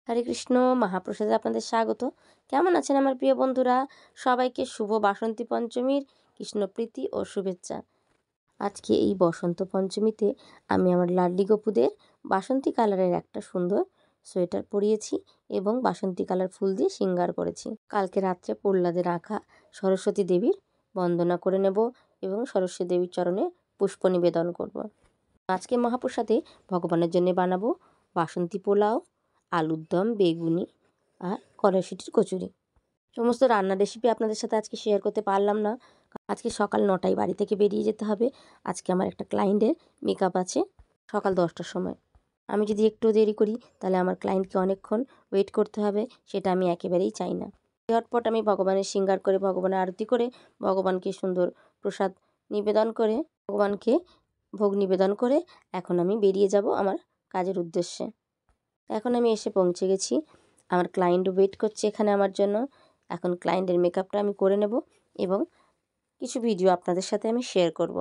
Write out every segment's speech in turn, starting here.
হরে কৃষ্ণ, মহাপ্রসাদে আপনাদের স্বাগত। কেমন আছেন আমার প্রিয় বন্ধুরা? সবাইকে শুভ বাসন্তী পঞ্চমীর কৃষ্ণপ্রীতি ও শুভেচ্ছা। আজকে এই বসন্ত পঞ্চমীতে আমি আমার লাডলি গপুদের বাসন্তী কালারের একটা সুন্দর সোয়েটার পরিয়েছি এবং বাসন্তী কালার ফুল দিয়ে শৃঙ্গার করেছি। কালকে রাত্রে প্রহ্লাদের আঁকা সরস্বতী দেবীর বন্দনা করে নেব এবং সরস্বতী দেবীর চরণে পুষ্প নিবেদন করব। আজকে মহাপ্রসাদে ভগবানের জন্য বানাবো বাসন্তী পোলাও, আলুর দম, বেগুনি আর কড়াইশুঁটির কচুরি। সমস্ত রান্নার রেসিপি আপনাদের সাথে আজকে শেয়ার করতে পারলাম না। আজকে সকাল 9টায় বাড়ি থেকে বেরিয়ে যেতে হবে। আজকে আমার একটা ক্লায়েন্টের মেকআপ আছে সকাল 10টার সময়। আমি যদি একটু দেরি করি তাহলে আমার ক্লায়েন্টকে অনেকক্ষণ ওয়েট করতে হবে, সেটা আমি একেবারেই চাই না। ঝটপট আমি ভগবানের শৃঙ্গার করে, ভগবানের আরতি করে, ভগবানকে সুন্দর প্রসাদ নিবেদন করে, ভগবানকে ভোগ নিবেদন করে এখন আমি বেরিয়ে যাব আমার কাজের উদ্দেশ্যে। এখন আমি এসে পৌঁছে গেছি। আমার ক্লায়েন্ট ওয়েট করছে এখানে আমার জন্য। এখন ক্লায়েন্টের মেকআপটা আমি করে নেব এবং কিছু ভিডিও আপনাদের সাথে আমি শেয়ার করব।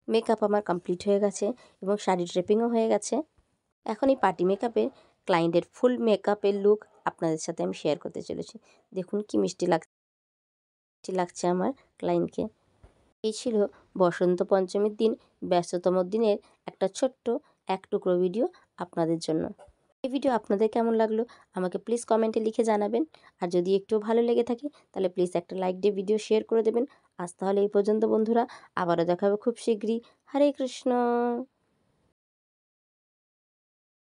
মেকআপ আমার কমপ্লিট হয়ে গেছে এবং শাড়ি ড্রেপিংও হয়ে গেছে। এখন এই পার্টি মেকআপে ক্লায়েন্টের ফুল মেকআপের লুক আপনাদের সাথে আমি শেয়ার করতে চলেছি। দেখুন কি মিষ্টি লাগছে আমার ক্লায়েন্টকে। এই ছিল বসন্ত পঞ্চমীর দিন ব্যস্ততম দিনের একটা ছোট্ট এক টুকরো ভিডিও আপনাদের জন্য। এই ভিডিও আপনাদের কেমন লাগলো আমাকে প্লিজ কমেন্টে লিখে জানাবেন। আর যদি একটু ভালো লেগে থাকে তাহলে প্লিজ একটা লাইক দিয়ে ভিডিও শেয়ার করে দেবেন। আজ তাহলে এই পর্যন্ত বন্ধুরা, আবারও দেখা হবে খুব শীঘ্রই। হরে কৃষ্ণ।